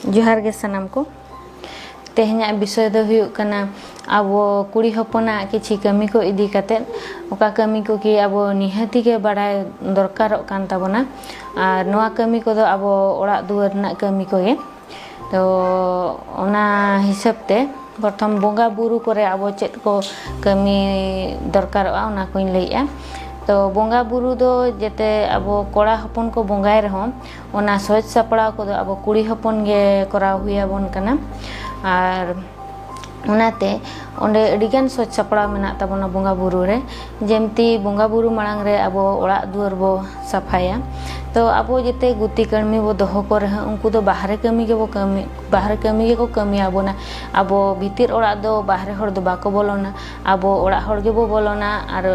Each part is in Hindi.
जोहार गे सानाम को तेहना विषय दो हुयुग कना आबो कुड़ी हपना किछि कमी को इदी काते ओका कमी को कि आबो निहाती के बाडाय दरकारोग कान ताबोना आर नोआ कमी को दो आबो ओड़ा दुआर ना कमी को गे तो ओना हिसाब ते प्रथम बोंगा बुरु करे आबो चेद को कमी दरकारोगा ओना कोइन लैया तो बोंगा बुरु दो जेते आबो कोड़ा हपन को बोंगाय रहो ओना सोच सपड़ा को दो आबो कुड़ी हपन गे कराव हुया बोन कना आर ओनाते ओंडे अडिगान सोच सपड़ा मेना ताबोना बोंगा बुरु रे जेमती बोंगा बुरु मांग रे आबो ओड़ा दुआर बो सफाया तो आबो जेते गुती कर्मी बो दोहो को रहे उनको दो बाहरे कमी के को कमी आबोना आबो भीतिर ओड़ा दो बाहरे हर दो बाको बोलोना आबो ओड़ा हर गे बो बोलोना आर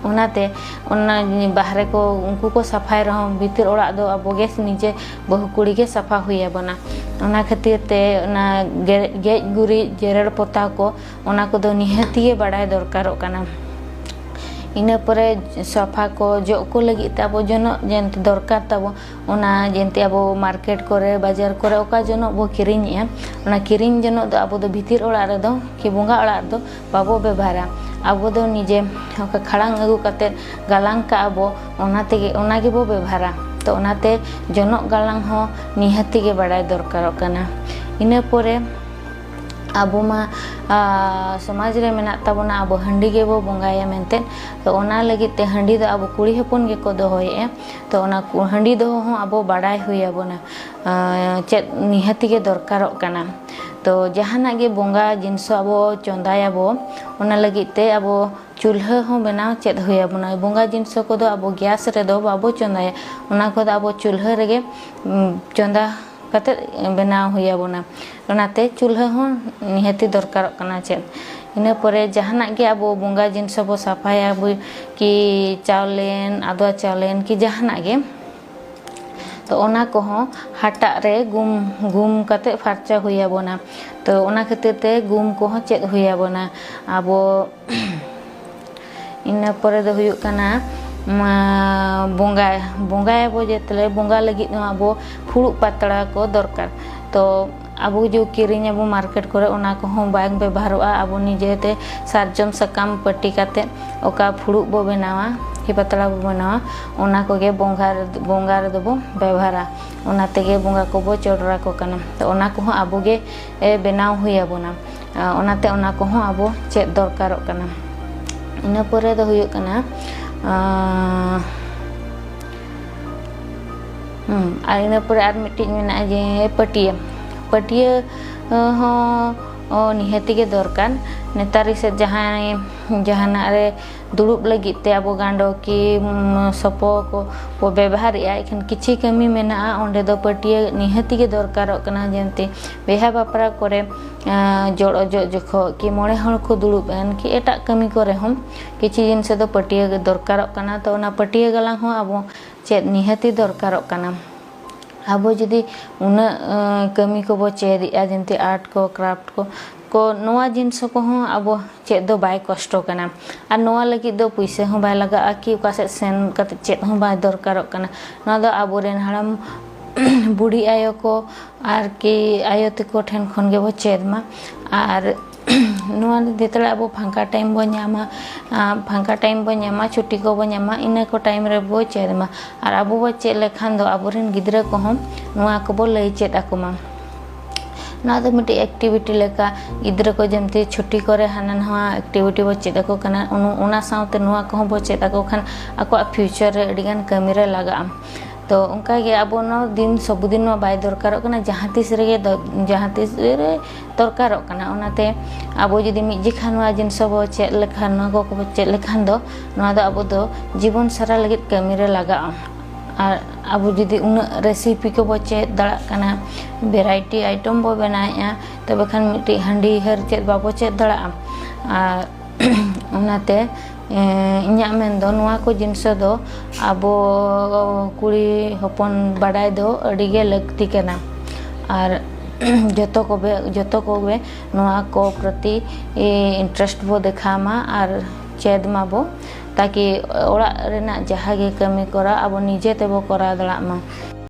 ओनाते ओना बाहरे को उनको को सफाई रहो भीतर ओड़ा दो आबो गेस नीचे बहु कुड़ी के सफा हुई बना ओना खातिर ते ओना गेज गुरी जेरड़ पोता को ओना को दो निहाती बाडाय दरकारोग काना इना परे सफा को जो को लगी ताबो जनो जेंते दरकार ताबो ओना जेंते आबो मार्केट करे बाजार करे ओका जनो बो किरिनिया ओना किरिन जनो दो आबो दो भीतर ओड़ा रे दो कि बोंगा ओड़ा दो बाबो बेभारा आबो दो निजे ओका खड़ांग अगु काते गालांग का आबो ओना गे बो बेभारा तो ओनाते जनो गालांग हो निहाती के बाडाय दरकारोग काना इना परे आबो मा समाज रे मेना ताबोना आबो हंडी गे बो बोंगाया मेनते तो ओना लगी ते हंडी दो आबो कुड़ी हपन गे को दोहोए तो ओना हंडी दो हो आबो बाडाय हुया बोना चेद निहाती के दरकारोग काना तो जहाना गे बोंगा जिनसो आबो चंदायाबो ओना लगी ते आबो चूल्हा हो बनाव चेद हुया बोना बोंगा जिनसो को दो आबो गैस रे दो बाबो चंदाया ओना को दो आबो चूल्हा रे चंदा कते बनाव हुया बोना ओनाते चूल्हा हो निहाती दरकारोग काना चेद इना परे जहाना गे आबो बोंगा जिनसो बो सफाया बो कि चावलेन आदवा चावलेन कि जहाना गे तो ओना को हो हाटा रे गुम कते फारचा हुया बोना तो ओना खातिर ते गुम को हो चेद हुया बोना आबो इना परे दो हुयुग काना बोंगा बो जेतले बोंगा लगी आबो फुड़ू पातड़ा को दरकार तो आबो जो किरिंग आबो मार्केट करे ओना को हो बांग व्यवहारोगा आबो निजेते सारजम सकाम पट्टी काते ओका फुड़ू बो बनावा कि पातड़ा बो बनावा ओना को गे बोंगा रे दो बो व्यवहारा ओना तेगे बोंगा को बो चोडरा को काना तो ओना को हो आबो गे बनाव हुया बोना ओनाते ओना को हो आबो चेद दरकारोग काना इना परे दो हुयुग काना आर इना परे आर मिटिज मेना जे पटिया हो निहाती के दरकार नेतारी से जहाना रे दुड़ुब लगी ते आबो गांडो कि सपो को व्यवहार एखन किछि कमी मेना ओंडे दो पटिया निहाती के दरकारोग काना जेंते बेहा बापरा करे जोड़ जोखो कि मोड़े हड़ को दुड़ुब एन कि एटा कमी करे हम किछि जिन से दो पटिया दरकारोग काना तो ओना पटिया गलांग हो आबो चेद निहाती दरकारोग काना आबो जदि उना कमी को बो चेदिया जेंते आर्ट को क्राफ्ट को नोआ जिनस को हो आबो चेद दो बाय कष्टो काना आर नोआ लगी दो पैसा हो बाय लगा कि ओका से सेन कते चेद हो बाय दरकारोग काना नोआ दो आबो रेन हड़म बुढ़ी आयो को आर कि आयो तको ठेन खन गे बो चेद मा आर नोआ जेतले आबो फांका टाइम बो न्यामा छुट्टी को बो न्यामा इना को टाइम रे बो चेद मा आर आबो बो चेद लेखान दो आबो रेन गिद्रा को हम नोआ को बो लई चेद आको मा ना तो मिटे एक्टिविटी लेका गिद्रा को जेमते छुट्टी करे हाना नवा एक्टिविटी बो चेद आको काना ओना साउते नोआ को बो चेद आको खान आको फ्यूचर रे अडिगान कमी रे लगा तो उनका गे आबो नो दिन सबुदिन मा बाय दरकारोग काना जहां तिस रे दरकारोग काना ओनाते आबो जदि मिज जेखा नोआ जिनस बो चेद लेखान नोआ को चेद लेखान दो नोआ दो आबो दो जीवन सारा लगी कमी रे लगा आर आबो जदि उना रेसिपी को बो चेद दाड़ा काना वेराइटी आइटम बो बनाया तबे खान मिटी हंडी हर चेद बाबो चेद दाड़ा आर ओनाते इन्या मेन दो नोआ को जिनस दो आबो कुड़ी हपन बाडाय दो अडिगे लगती काना आर जतो को बे नोआ को प्रति इंटरेस्ट बो देखामा आर चेद मा बो ताकि ओड़ा रेना जहां गे कमी करा आबो निजे ते बो करा दड़ा मा।